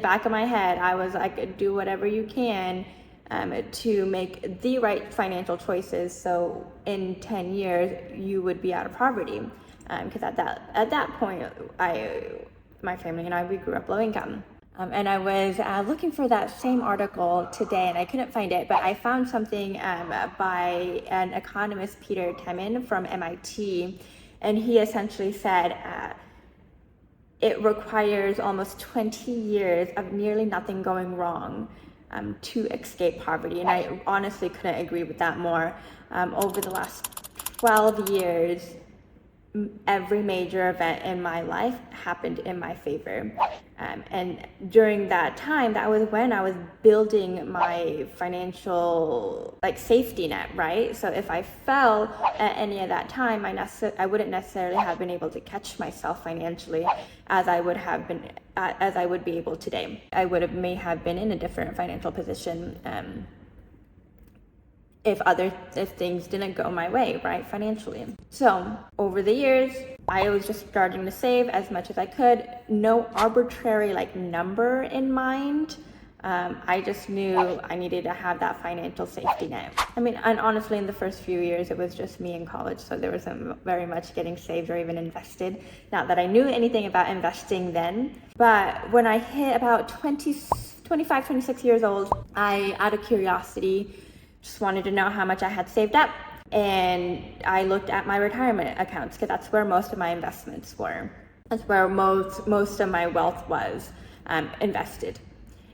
Back of my head, I was like, do whatever you can to make the right financial choices, so in 10 years you would be out of poverty. Because at that point, my family and I, we grew up low income. And I was looking for that same article today, and I couldn't find it, but I found something by an economist, Peter Temin from MIT, and he essentially said it requires almost 20 years of nearly nothing going wrong to escape poverty. And I honestly couldn't agree with that more. Over the last 12 years, every major event in my life happened in my favor. And during that time, that was when I was building my financial safety net, right? So if I fell at any of that time, I wouldn't necessarily have been able to catch myself financially as I would be able today. I may have been in a different financial position if things didn't go my way, right, financially. So over the years, I was just starting to save as much as I could. No arbitrary number in mind. I just knew I needed to have that financial safety net. I mean, and honestly, in the first few years, it was just me in college, so there wasn't very much getting saved or even invested. Not that I knew anything about investing then, but when I hit about 25, 26 years old, I, out of curiosity, just wanted to know how much I had saved up, and I looked at my retirement accounts because that's where most of my investments were. That's where most of my wealth was invested.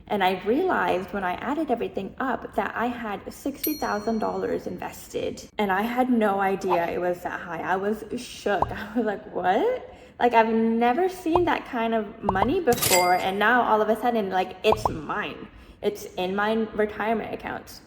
And I realized when I added everything up that I had $60,000 invested, and I had no idea it was that high. I was shook. I was like, what? I've never seen that kind of money before, and now all of a sudden, it's mine. It's in my retirement accounts.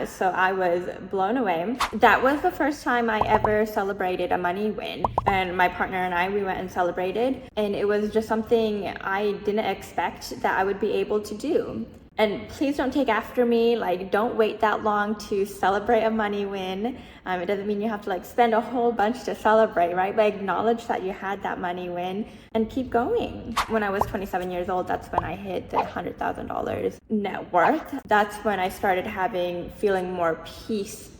So I was blown away. That was the first time I ever celebrated a money win. And my partner and I, we went and celebrated. And it was just something I didn't expect that I would be able to do. And please don't take after me. Don't wait that long to celebrate a money win. It doesn't mean you have to spend a whole bunch to celebrate, right? But acknowledge that you had that money win and keep going. When I was 27 years old, that's when I hit the $100,000 net worth. That's when I started feeling more peace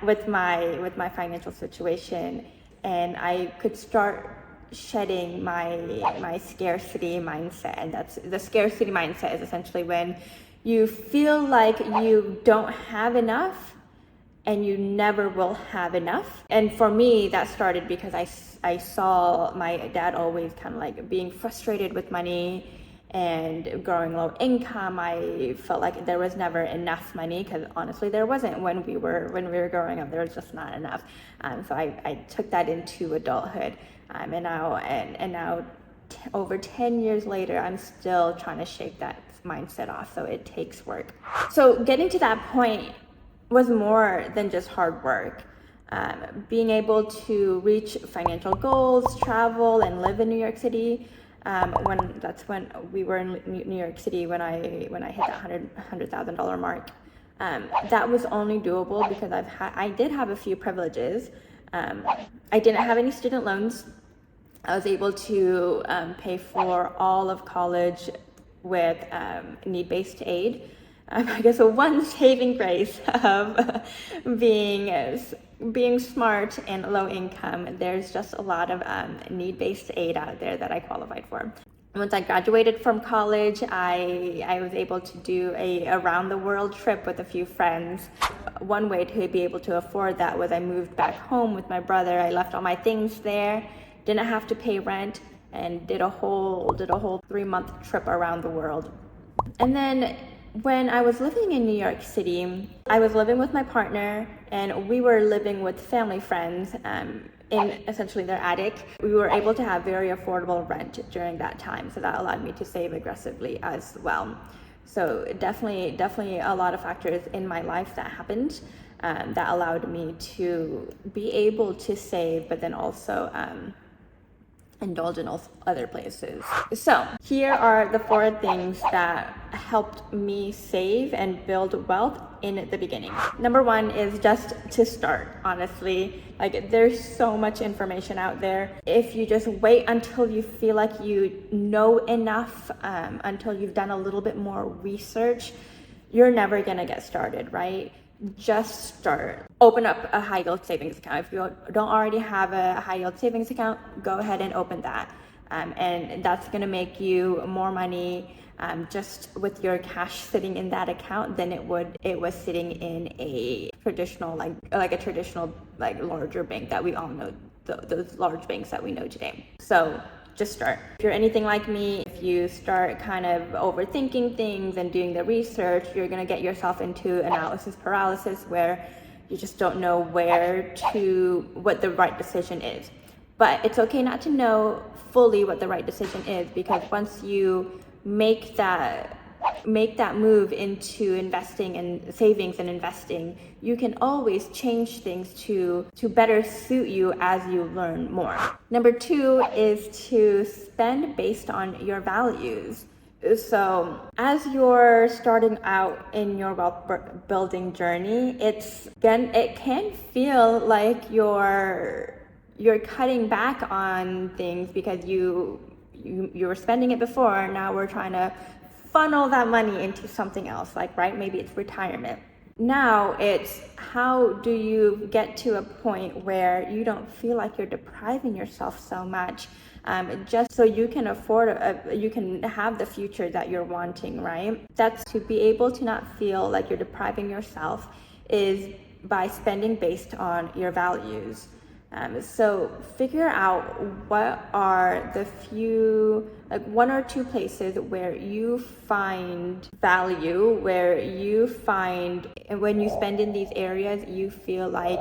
with my financial situation, and I could start shedding my scarcity mindset. And that's the scarcity mindset is essentially when you feel like you don't have enough and you never will have enough. And for me, that started because I saw my dad always kind of being frustrated with money and growing low income. I felt like there was never enough money, because honestly there wasn't when we were growing up. There was just not enough. So I took that into adulthood. And now over 10 years later, I'm still trying to shake that mindset off. So it takes work. So getting to that point was more than just hard work. Being able to reach financial goals, travel, and live in New York City. When we were in New York City, when I hit that $100,000 mark, that was only doable because I did have a few privileges. I didn't have any student loans. I was able to pay for all of college with need-based aid. I guess one saving grace of being smart and low income, there's just a lot of need-based aid out there that I qualified for. Once I graduated from college, I was able to do a around the world trip with a few friends. One way to be able to afford that was I moved back home with my brother. I left all my things there, didn't have to pay rent, and did a whole 3-month trip around the world. And then when I was living in New York City, I was living with my partner, and we were living with family friends in essentially their attic. We were able to have very affordable rent during that time, so that allowed me to save aggressively as well. So definitely a lot of factors in my life that happened that allowed me to be able to save, but then also indulge in other places. So here are the 4 things that helped me save and build wealth in the beginning. Number one is just to start, honestly. Like, there's so much information out there. If you just wait until you feel like you know enough, until you've done a little bit more research, you're never gonna get started, right? Just start. Open up a high yield savings account. If you don't already have a high yield savings account, go ahead and open that. And that's gonna make you more money just with your cash sitting in that account than it was sitting in a traditional like a traditional larger bank that we all know, those large banks that we know today. So just start. If you're anything like me, if you start kind of overthinking things and doing the research, you're gonna get yourself into analysis paralysis where you just don't know what the right decision is. But it's okay not to know fully what the right decision is, because once you make that move into investing and savings and investing, you can always change things to better suit you as you learn more. Number two is to spend based on your values. So as you're starting out in your wealth building journey, it can feel like you're cutting back on things because you were spending it before. Now we're trying to funnel that money into something else, right? Maybe it's retirement. Now it's, how do you get to a point where you don't feel like you're depriving yourself so much, just so you can afford, you can have the future that you're wanting, right? That's to be able to not feel like you're depriving yourself is by spending based on your values. So figure out what are the few, one or two places where you find value, where you find, and when you spend in these areas, you feel like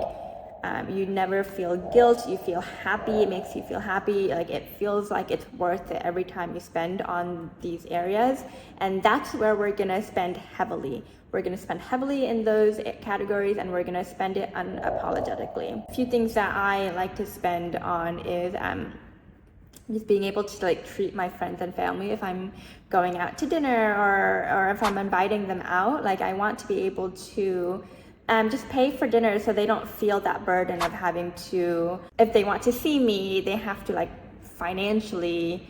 you never feel guilt, you feel happy, it makes you feel happy, it feels like it's worth it every time you spend on these areas. And that's where we're gonna spend heavily. We're going to spend heavily in those categories, and we're going to spend it unapologetically. A few things that I like to spend on is just being able to treat my friends and family. If I'm going out to dinner or if I'm inviting them out, I want to be able to just pay for dinner so they don't feel that burden of having to, if they want to see me, they have to financially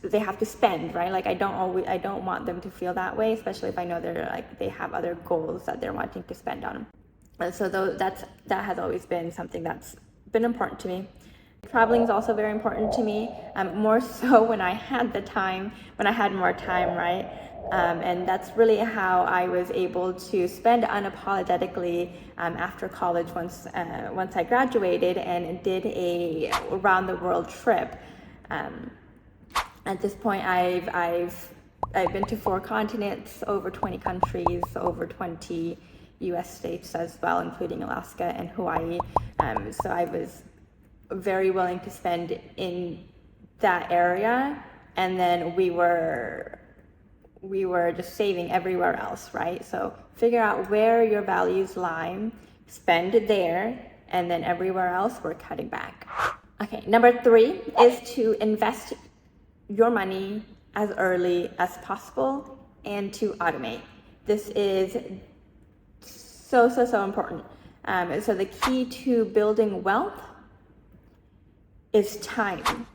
they have to spend, right? I don't want them to feel that way, especially if I know they have other goals that they're wanting to spend on. And so that has always been something that's been important to me. Traveling is also very important to me, more so when I had more time, right? And that's really how I was able to spend unapologetically after college once I graduated and did a around the world trip. At this point, I've been to 4 continents, over 20 countries, over 20 U.S. states as well, including Alaska and Hawaii. So I was very willing to spend in that area, and then we were just saving everywhere else, right? So figure out where your values lie, spend there, and then everywhere else we're cutting back. Okay, number 3 is to invest your money as early as possible and to automate. This is so important. So the key to building wealth is time.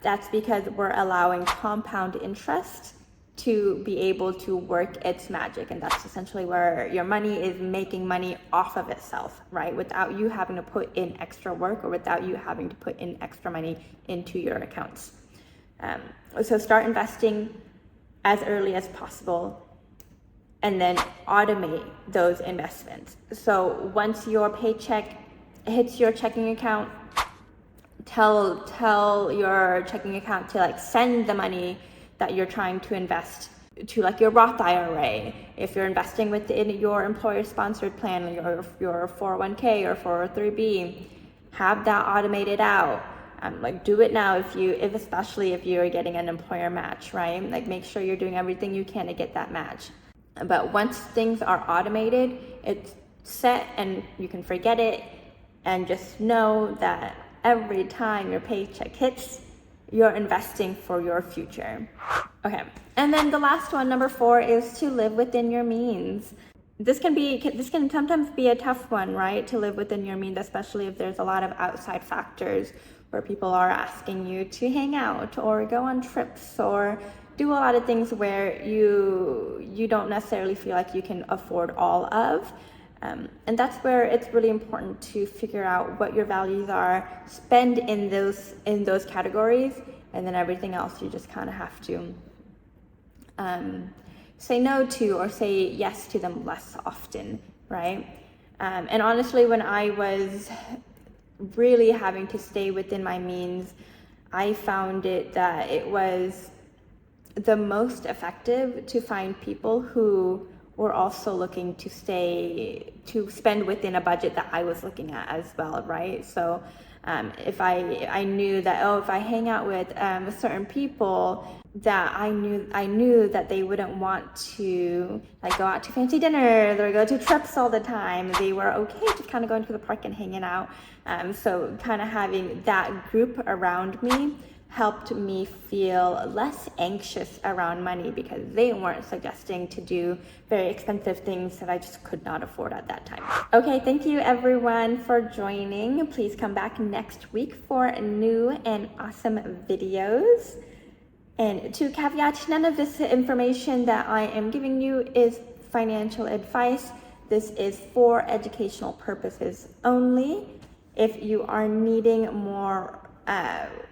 That's because we're allowing compound interest to be able to work its magic, and that's essentially where your money is making money off of itself, right? Without you having to put in extra work or without you having to put in extra money into your accounts. So start investing as early as possible and then automate those investments. So once your paycheck hits your checking account, tell your checking account to send the money that you're trying to invest to your Roth IRA. If you're investing within your employer sponsored plan, your 401k or 403b, have that automated out. Do it now especially if you're getting an employer match, right? Make sure you're doing everything you can to get that match. But once things are automated, it's set and you can forget it, and just know that every time your paycheck hits, you're investing for your future. Okay, and then the last one, number 4, is to live within your means. This can sometimes be a tough one, right? To live within your means, especially if there's a lot of outside factors where people are asking you to hang out or go on trips or do a lot of things where you don't necessarily feel like you can afford all of. And that's where it's really important to figure out what your values are, spend in those categories, and then everything else you just kind of have to say no to or say yes to them less often, right? And honestly, when I was really having to stay within my means, I found that it was the most effective to find people who were also looking to spend within a budget that I was looking at as well, right? So if I knew that, if I hang out with certain people that I knew that they wouldn't want to like go out to fancy dinners or go to trips all the time, they were okay just kind of going to the park and hanging out. So kind of having that group around me helped me feel less anxious around money because they weren't suggesting to do very expensive things that I just could not afford at that time. Okay, thank you everyone for joining. Please come back next week for new and awesome videos. And to caveat, none of this information that I am giving you is financial advice. This is for educational purposes only. If you are needing more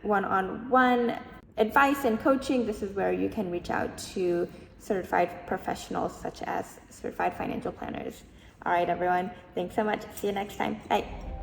one-on-one advice and coaching, this is where you can reach out to certified professionals such as certified financial planners. All right, everyone. Thanks so much. See you next time. Bye.